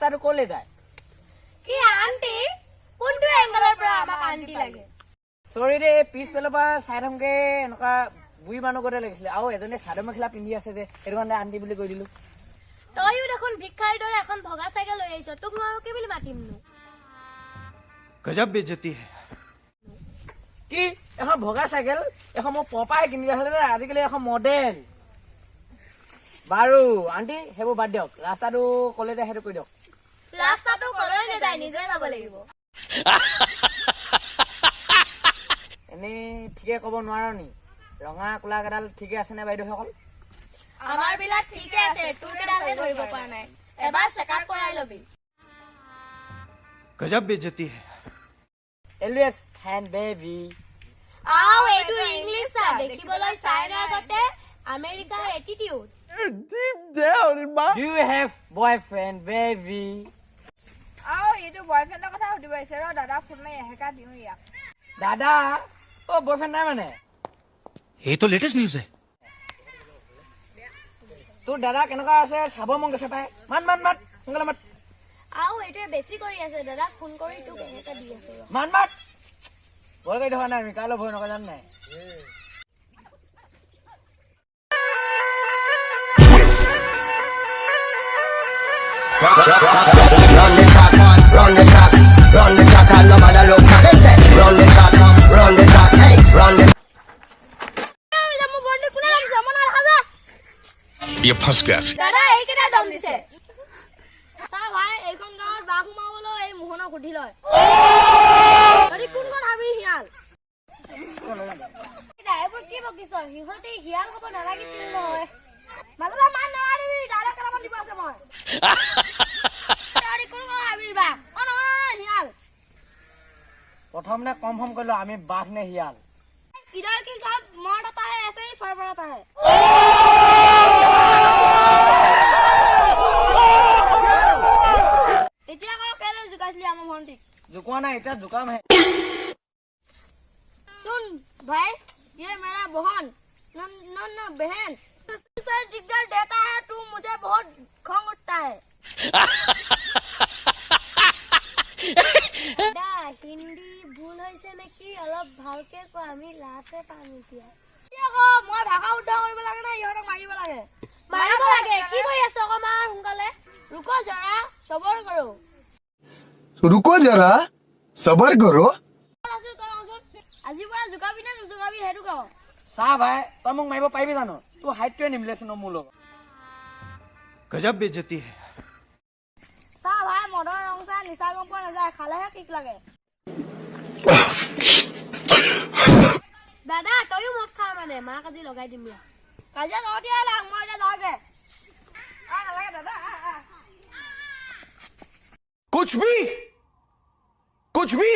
ৰাস্তাটো ক'লে যায় কি আন্টি কোনটো এংগলৰ পৰা আমাক আন্টি লাগে সৰি দে পিছফালৰ পৰা চাই থাকোঁকে এনেকুৱা বুঢ়ী মানুহ গতে লাগিছিলে আৰু এজনে চাদৰ মেখেলা পিন্ধি আছে যে সেইটো কাৰণে আন্টি বুলি কৈ দিলো তইও দেখোন ভিক্ষাৰীৰ দৰে এখন ভগা চাইকেল লৈ আহিছ তোক মই কি বুলি মাতিমনো गजब बेइज्जती है কি এখন ভগা চাইকেল এখন মই পপাই কিনি দিলে আজিকালি এখন মডেল বাৰু আন্টি সেইবোৰ বাদ দিয়ক ৰাস্তাটো ক'লে যায় সেইটো কৈ দিয়ক ৰাস্তাটো কলৈ নেযায় নিজে যাব লাগিব এনেই ঠিকে ক'ব নোৱাৰো নি ৰঙা কোলা কেইডাল ঠিকে আছে নে বাইদেউসকল আমাৰ বিলাক ঠিকে আছে তোৰ কেইডালহে ধৰিব পৰা নাই এবাৰ চেকআপ কৰাই লবি गजब बेइज्जती है এলৱেজ ফেন বেবি আও এইটো ইংলিছ চা দেখিবলৈ চাইনাৰ গতে আমেৰিকাৰ attitude do you have boyfriend baby আও এইটো বয়ফ্ৰেণ্ডৰ কথা সুধিব আহিছে ৰ দাদা ফোন মাৰি এহেকা দিওঁ ইয়াক দাদা অ বয়ফ্ৰেণ্ড নাই মানে ये तो लेटेस्ट न्यूज है তোৰ দাদা কেনেকুৱা আছে চাব মন গৈছে পাই মাত মাত মাত সোনকালে মাত আও এইটোৱে বেছি কৰি আছে দাদা ফোন কৰি তোক এনেকা দি আছে মাত মাত ভয় কৰি থকা নাই আমি কাইলৈ ভয় নকৰা জান নাই Run the track, man, run the track, and nobody look at it. Say, run the track, hey, run the. ये फंस गया দাদা এইকেইটা দম দিছে চা ভাই এইখন গাঁৱত বাঘ সোমাবলৈ এই মোহনক সুধি লয় তই কোনখন হাবি শিয়াল এইবোৰ কি বকিছ সিহঁতে শিয়াল হ'ব নালাগিছিল নহয় মাজতে মান নোৱাৰিবি ডাইৰেক্ট কেইটামান দিব আছে মই তই কোনখন হাবি বাঘ অ নহয় শিয়াল প্ৰথমতে কনফাৰ্ম কৰিলো আমি বাঘ নে শিয়াল इधर की सब मॉड आता है ऐसे ही फड़फड़ाता है इतना को केले जुकासली आम भंटी জোকোৱা নাই এতিয়া জোকাম হে सुन भाई ये मेरा बहन न बहन तुझसे दिग्गज देता है तू मुझे बहुत खंग उठता है दা হিন্দি ভুল হৈছে নেকি অলপ ভালকে ক আমি লাছে পানি দিয়া দেখো মই ভাষা উদ্ধাৰ কৰিব লাগে না ইহঁতক মাৰিব লাগে কি কৰি আছ অকমান সোনকালে ৰুকো জৰা সবৰ কৰো रुको जरा सबर करो আজি পৰা জুকাবি নে নুজুকাবি সেইটো কও চা ভাই তই মোক মাৰিব পাৰিবি জানো তোৰ হাইটটোৱে নিমিলেচোন মোৰ লগত गजब बेइज्जती है চা ভাই মদৰ ৰং চা নিচা গম পোৱা নাযায় খালেহে কিক লাগে দাদা তইও মদ খা মানে মাক আজি লগাই দিম লা কাজিয়া নদিয়া লাগ মই এতিয়া যাওঁগে নালাগে দাদা कुछ भी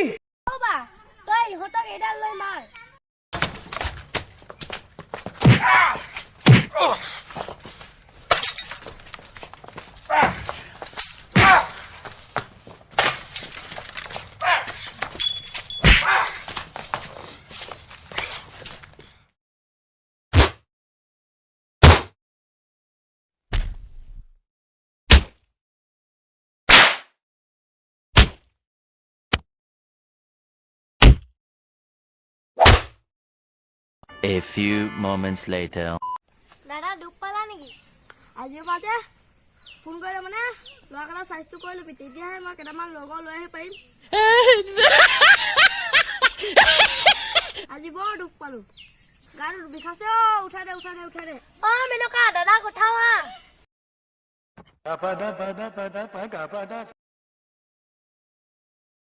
বা তই ইহঁতক এডাল লৈ মাৰ A few moments later. দাদা দুখ পালা নেকি আজিৰ পৰা ফোন কৰিলে মানে ল'ৰাকেইটা চাইজটো কৰি ল'বি তেতিয়াহে মই কেইটামান লগৰ লৈ আহিব পাৰিম আজি বৰ দুখ পালো গাটো বিষাইছে উঠাই দে মেনকা দাদাক উঠাও